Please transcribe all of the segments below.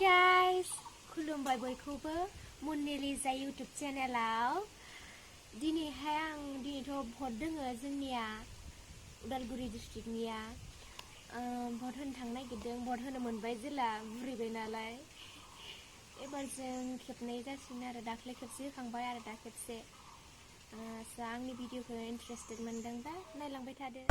guys, खुलुमबाय बयखौबो मुननेलि जा YouTube चेनेलाव दिनैहाय आं दिनैथ' भट दोङो जोंनिया उदालगुरि डिस्ट्रिक्टनिया भट होनो थांनो नागिरदों भट होनो मोनबाय जेला बुरैबाय नालाय एबार जों खेबनै जासिगोन आरो दाख्लै खेबसे होखांबाय आरो दा खेबसे आंनि भिडिअखौ इन्टारेस्टेड मोनदोंबा नायलांबाय थादो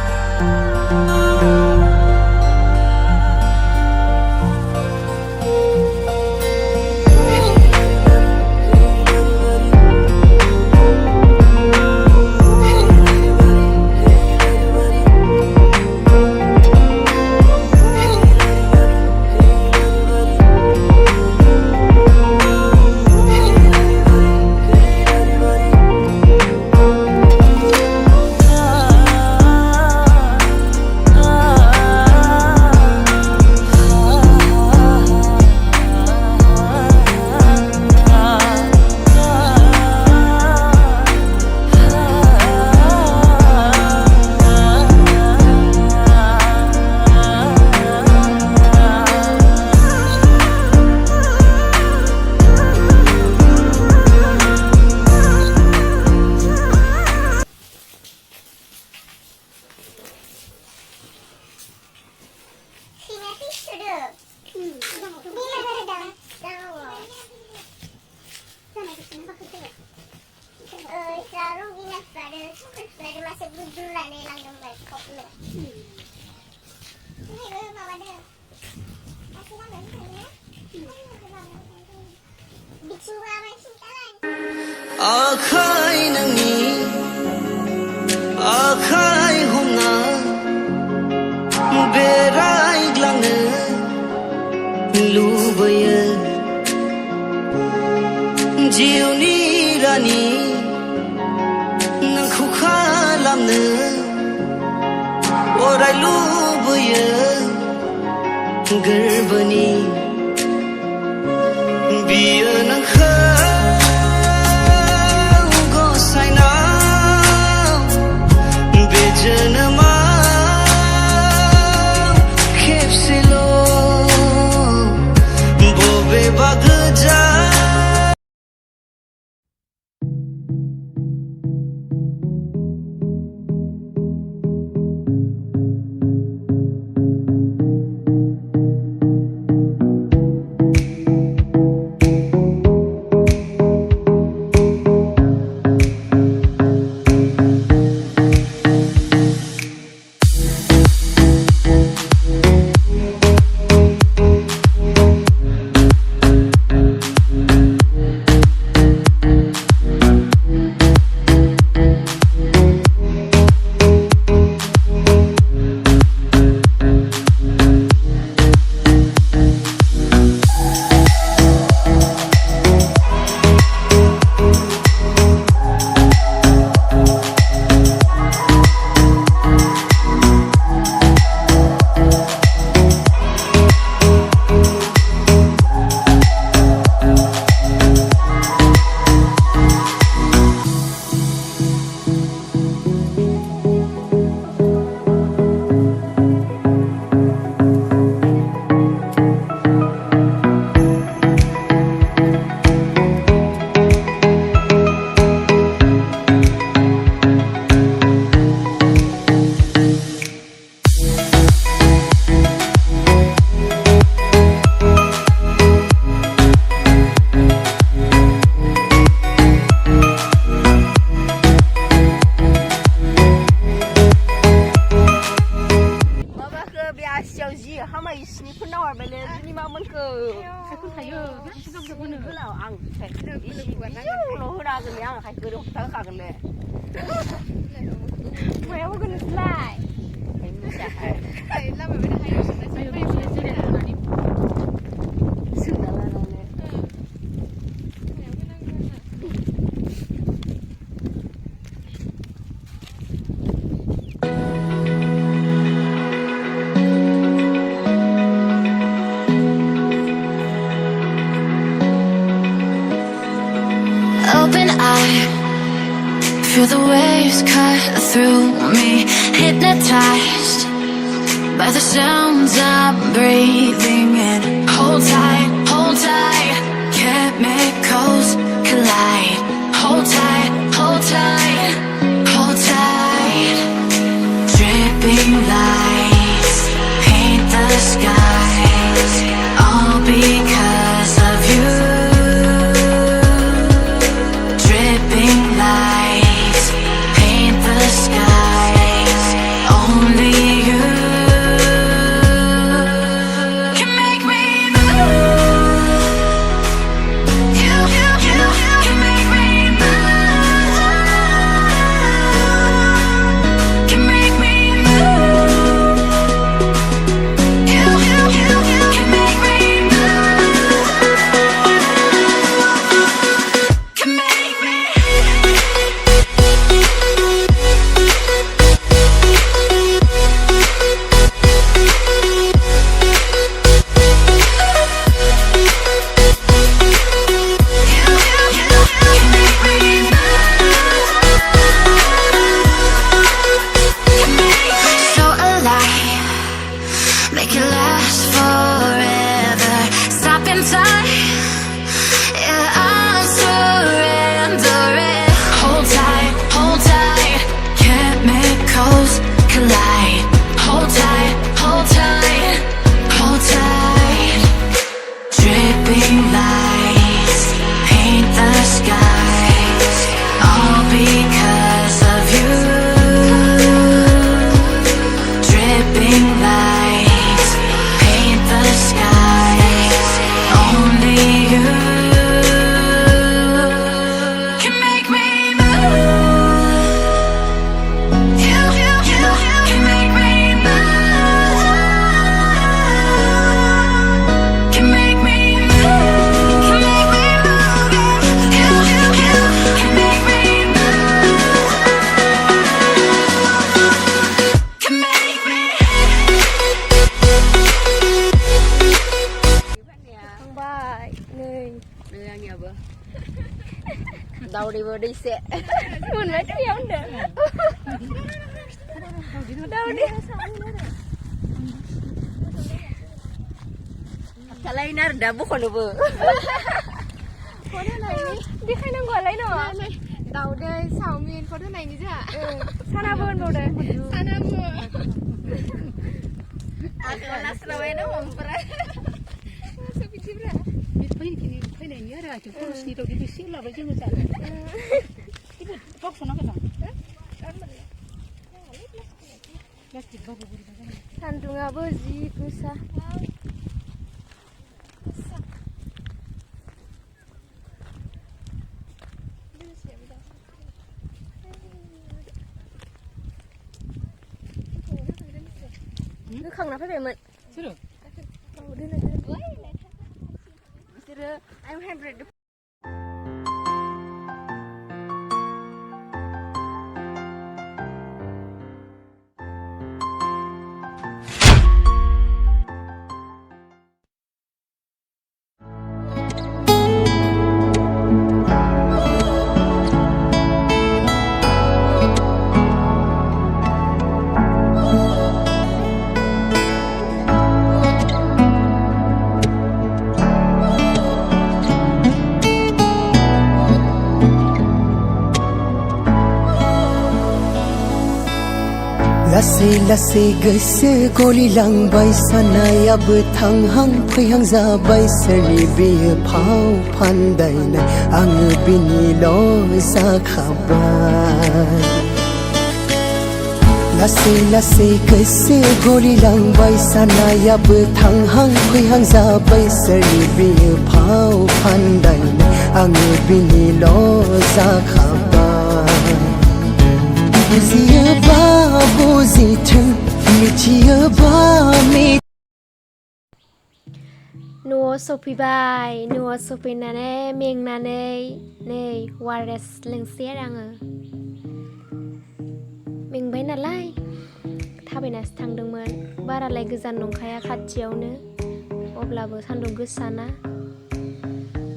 आखाय नोंनि आखाय हमना बेरायग्लांनो लुबैयो जिउनि रानि नोंखौ खालामनो अराय लुबैयो गोरबोनि बियो नोंखौ Feel the waves cut through me, hypnotized by the sounds I'm breathing in. Hold tight, hold hold tight. Yeah, I'm surrendering. Hold tight, hold tight. Chemicals collide. Hold tight, hold tight, hold tight. Dripping lights paint the skies, all because of you. Dripping lights paint the skies, only you can make me move. You can make me move. Can make me move. Can make me move. You can make me move. Can make me. Bye. Nương. Đưa nhiều bữa đầu đi vừa đi xe Mình phải cái giống được. Đâu đi. thà lấy nó đã bút còn được vừa Có thế này đi khai năng gọi lấy nữa. Đầu đây 6 miền có thế này như thế ạ? Sana vươn vào đây. Sana vươn. Kelas lawan nó không phải Cái này nhớ ra chúng tôi đi đâu đi xíu là với chứ người ta cái gốc của nó cái nào Sandunga berzi kusa. Nó không là phải về mình. chứ được Đưa này. I'm 100. लासै लासै गोसो गलिलांबाय सानायाबो थांहां फैहां जाबाय सोरनि बेयो फाव फान्दायनाय आङो बिनिल' जाखाबाय लासै लासै गोसो गलिलांबाय सानायाबो थांहां फैहां जाबाय सोरनि बेयो फाव फान्दायनाय आङो बिनिल' जाखाबाय बुजियोबा बुजिथों मिथियोबा न'आव सफैबाय न'आव सफैनानै मेंनानै नै वारेस लोंसै आरो आङो मेंबाय नालाय थाबायनासो थांदोंमोन बारालाय गोजान नंखाया खाथियावनो अब्लाबो सान्दुं गोसाना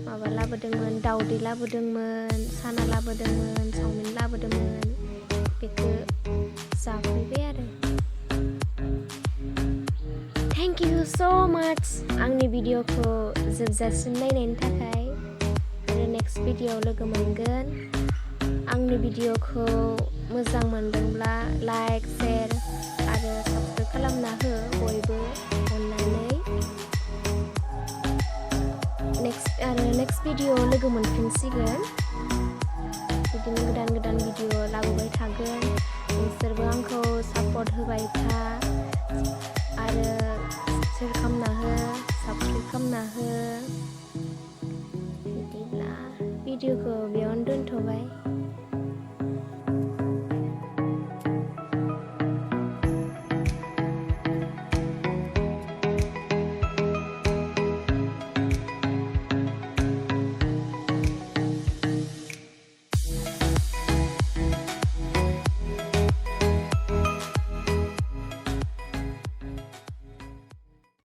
माबा लाबोदोंमोन दाउदै लाबोदोंमोन साना लाबोदोंमोन चावमिन लाबोदोंमोन बेखौ जाफैबाय आरो थेंक इउ सो माच आंनि भिडिअखौ जोबजासिम नायनायनि थाखाय आरो नेक्स्ट भिडिअआव लोगो मोनगोन आंनि भिडिअखौ मोजां मोनदोंब्ला लाइक शेयार आरो साबस्क्राइब खालामना हो बयबो अननानै नेक्स्ट भिडिअआव लोगो मोनफिनसिगोन बिदिनो गोदान गोदान भिडिअ लाबोबाय थागोन नोंसोरबो आंखौ सापर्ट होबाय था आरो शेयार खालामना हो साबस्क्राइब खालामना हो बिदिब्ला भिडिअखौ बेयावनो दोनथ'बाय